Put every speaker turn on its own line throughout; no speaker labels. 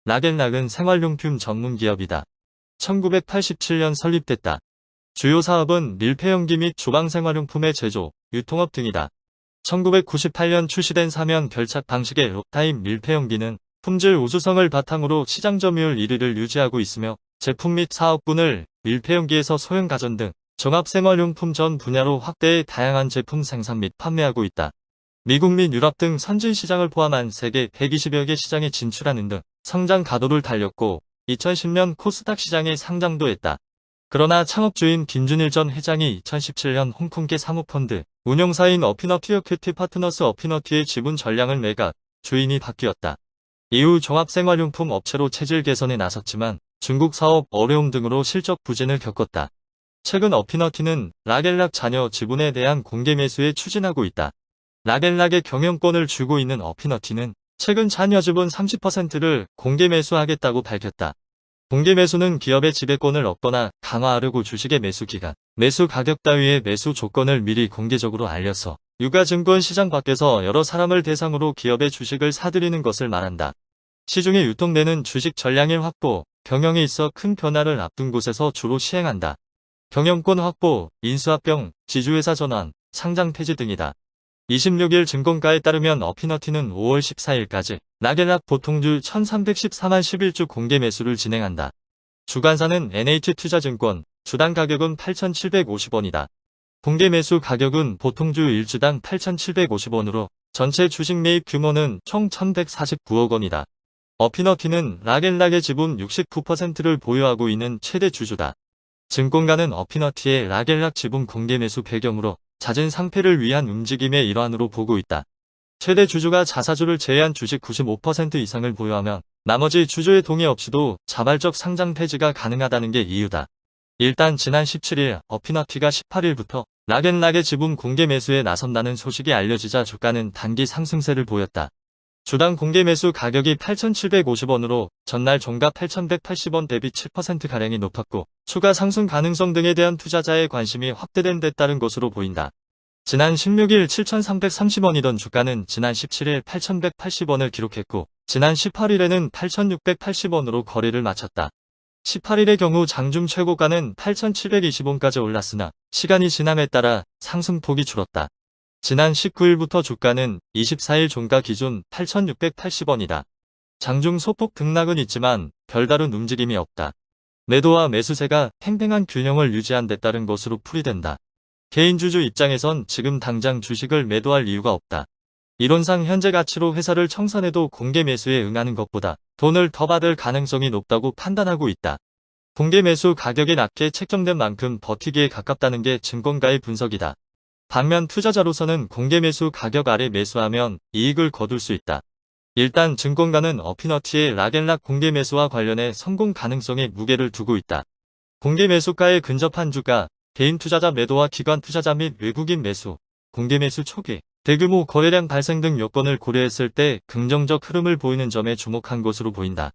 락앤락은 생활용품 전문 기업이다. 1987년 설립됐다. 주요 사업은 밀폐용기 및 주방 생활용품의 제조, 유통업 등이다. 1998년 출시된 사면 결착 방식의 록타임 밀폐용기는 품질 우수성을 바탕으로 시장 점유율 1위를 유지하고 있으며 제품 및 사업군을 밀폐용기에서 소형 가전 등 종합생활용품 전 분야로 확대해 다양한 제품 생산 및 판매하고 있다. 미국 및 유럽 등 선진 시장을 포함한 세계 120여 개 시장에 진출하는 등 성장 가도를 달렸고 2010년 코스닥 시장에 상장도 했다. 그러나 창업주인 김준일 전 회장이 2017년 홍콩계 사모펀드 운용사인 어피너티 어큐티 파트너스 어피너티의 지분 전량을 매각, 주인이 바뀌었다. 이후 종합생활용품 업체로 체질 개선에 나섰지만 중국 사업 어려움 등으로 실적 부진을 겪었다. 최근 어피너티는 락앤락 자녀 지분에 대한 공개 매수에 추진하고 있다. 락앤락의 경영권을 쥐고 있는 어피너티는 최근 자녀 지분 30%를 공개 매수하겠다고 밝혔다. 공개 매수는 기업의 지배권을 얻거나 강화하려고 주식의 매수 기간, 매수 가격 따위의 매수 조건을 미리 공개적으로 알려서 유가증권 시장 밖에서 여러 사람을 대상으로 기업의 주식을 사들이는 것을 말한다. 시중에 유통되는 주식 전량의 확보, 경영에 있어 큰 변화를 앞둔 곳에서 주로 시행한다. 경영권 확보, 인수합병, 지주회사 전환, 상장 폐지 등이다. 26일 증권가에 따르면 어피너티는 5월 14일까지 락앤락 보통주 1314만 11주 공개 매수를 진행한다. 주관사는 NH투자증권, 주당 가격은 8,750원이다. 공개 매수 가격은 보통주 1주당 8,750원으로 전체 주식 매입 규모는 총 1,149억 원이다. 어피너티는 락앤락의 지분 69%를 보유하고 있는 최대 주주다. 증권가는 어피너티의 락앤락 지분 공개 매수 배경으로 잦은 상패를 위한 움직임의 일환으로 보고 있다. 최대 주주가 자사주를 제외한 주식 95% 이상을 보유하면 나머지 주주의 동의 없이도 자발적 상장 폐지가 가능하다는 게 이유다. 일단 지난 17일 어피너티가 18일부터 락앤락의 지분 공개 매수에 나선다는 소식이 알려지자 주가는 단기 상승세를 보였다. 주당 공개 매수 가격이 8,750원으로 전날 종가 8,180원 대비 7%가량이 높았고 추가 상승 가능성 등에 대한 투자자의 관심이 확대된 데 따른 것으로 보인다. 지난 16일 7,330원이던 주가는 지난 17일 8,180원을 기록했고 지난 18일에는 8,680원으로 거래를 마쳤다. 18일의 경우 장중 최고가는 8,720원까지 올랐으나 시간이 지남에 따라 상승폭이 줄었다. 지난 19일부터 주가는 24일 종가 기준 8,680원이다. 장중 소폭 등락은 있지만 별다른 움직임이 없다. 매도와 매수세가 팽팽한 균형을 유지한 데 따른 것으로 풀이된다. 개인 주주 입장에선 지금 당장 주식을 매도할 이유가 없다. 이론상 현재 가치로 회사를 청산해도 공개 매수에 응하는 것보다 돈을 더 받을 가능성이 높다고 판단하고 있다. 공개 매수 가격이 낮게 책정된 만큼 버티기에 가깝다는 게 증권가의 분석이다. 반면 투자자로서는 공개 매수 가격 아래 매수하면 이익을 거둘 수 있다. 일단 증권가는 어피너티의 락앤락 공개 매수와 관련해 성공 가능성에 무게를 두고 있다. 공개 매수가에 근접한 주가, 개인 투자자 매도와 기관 투자자 및 외국인 매수, 공개 매수 초기, 대규모 거래량 발생 등 요건을 고려했을 때 긍정적 흐름을 보이는 점에 주목한 것으로 보인다.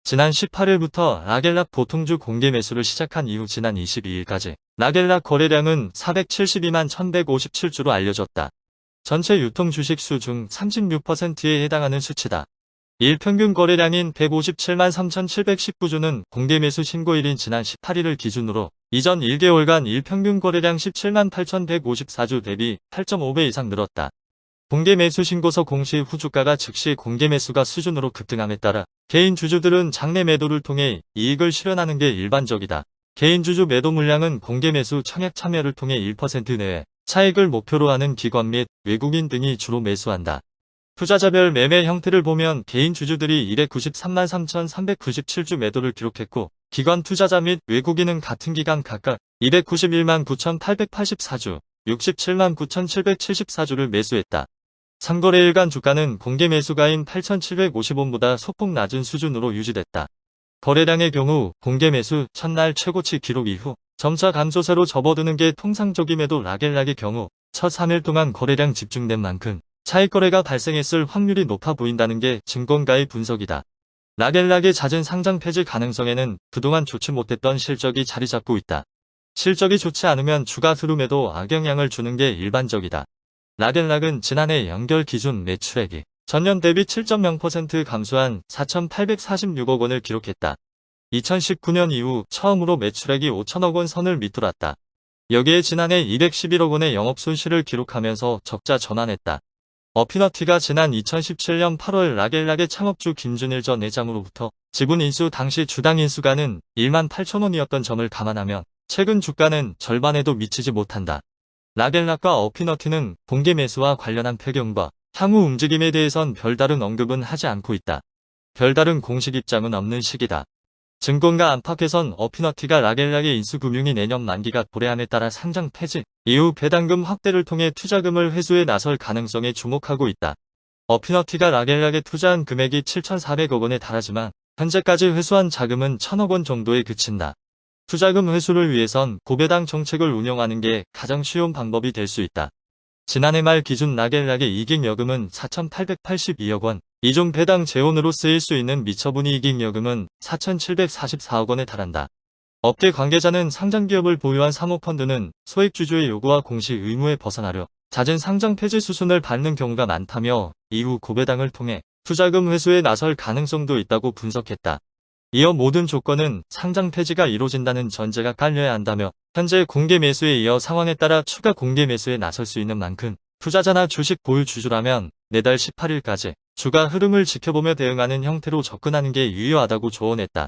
지난 18일부터 락앤락 보통주 공개 매수를 시작한 이후 지난 22일까지 락앤락 거래량은 472만 1,157주로 알려졌다. 전체 유통 주식 수 중 36%에 해당하는 수치다. 일평균 거래량인 157만 3,719주는 공개 매수 신고일인 지난 18일을 기준으로 이전 1개월간 일평균 거래량 17만 8,154주 대비 8.5배 이상 늘었다. 공개 매수 신고서 공시 후 주가가 즉시 공개 매수가 수준으로 급등함에 따라 개인 주주들은 장내 매도를 통해 이익을 실현하는 게 일반적이다. 개인 주주 매도 물량은 공개 매수 청약 참여를 통해 1% 내외 차익을 목표로 하는 기관 및 외국인 등이 주로 매수한다. 투자자별 매매 형태를 보면 개인 주주들이 293만 3,397주 매도를 기록했고 기관 투자자 및 외국인은 같은 기간 각각 291만 9,884주, 67만 9,774주를 매수했다. 3거래일간 주가는 공개 매수가인 8,750원보다 소폭 낮은 수준으로 유지됐다. 거래량의 경우 공개 매수 첫날 최고치 기록 이후 점차 감소세로 접어드는 게 통상적임에도 락앤락의 경우 첫 3일 동안 거래량 집중된 만큼 차익 거래가 발생했을 확률이 높아 보인다는 게 증권가의 분석이다. 락앤락의 잦은 상장 폐지 가능성에는 그동안 좋지 못했던 실적이 자리 잡고 있다. 실적이 좋지 않으면 주가 흐름에도 악영향을 주는 게 일반적이다. 락앤락은 지난해 연결 기준 매출액이 전년 대비 7.0% 감소한 4,846억 원을 기록했다. 2019년 이후 처음으로 매출액이 5천억 원 선을 밑돌았다. 여기에 지난해 211억 원의 영업손실을 기록하면서 적자 전환했다. 어피너티가 지난 2017년 8월 라겔락의 창업주 김준일 전 회장으로부터 지분 인수 당시 주당 인수가는 1만 8천 원이었던 점을 감안하면 최근 주가는 절반에도 미치지 못한다. 라겔락과 어피너티는 공개 매수와 관련한 배경과 향후 움직임에 대해선 별다른 언급은 하지 않고 있다. 별다른 공식 입장은 없는 시기다. 증권가 안팎에선 어피너티가 라겔락의 인수금융이 내년 만기가 도래함에 따라 상장 폐지 이후 배당금 확대를 통해 투자금을 회수에 나설 가능성에 주목하고 있다. 어피너티가 라겔락에 투자한 금액이 7,400억 원에 달하지만 현재까지 회수한 자금은 1,000억 원 정도에 그친다. 투자금 회수를 위해선 고배당 정책을 운영하는 게 가장 쉬운 방법이 될 수 있다. 지난해 말 기준 라겔락의 이익여금은 4,882억 원, 이중 배당 재원으로 쓰일 수 있는 미처분이 이익여금은 4,744억 원에 달한다. 업계 관계자는 상장기업을 보유한 사모펀드는 소액주주의 요구와 공시 의무에 벗어나려 잦은 상장 폐지 수순을 밟는 경우가 많다며 이후 고배당을 통해 투자금 회수에 나설 가능성도 있다고 분석했다. 이어 모든 조건은 상장 폐지가 이루어진다는 전제가 깔려야 한다며 현재 공개 매수에 이어 상황에 따라 추가 공개 매수에 나설 수 있는 만큼 투자자나 주식 보유 주주라면 내달 18일까지 주가 흐름을 지켜보며 대응하는 형태로 접근하는 게 유효하다고 조언했다.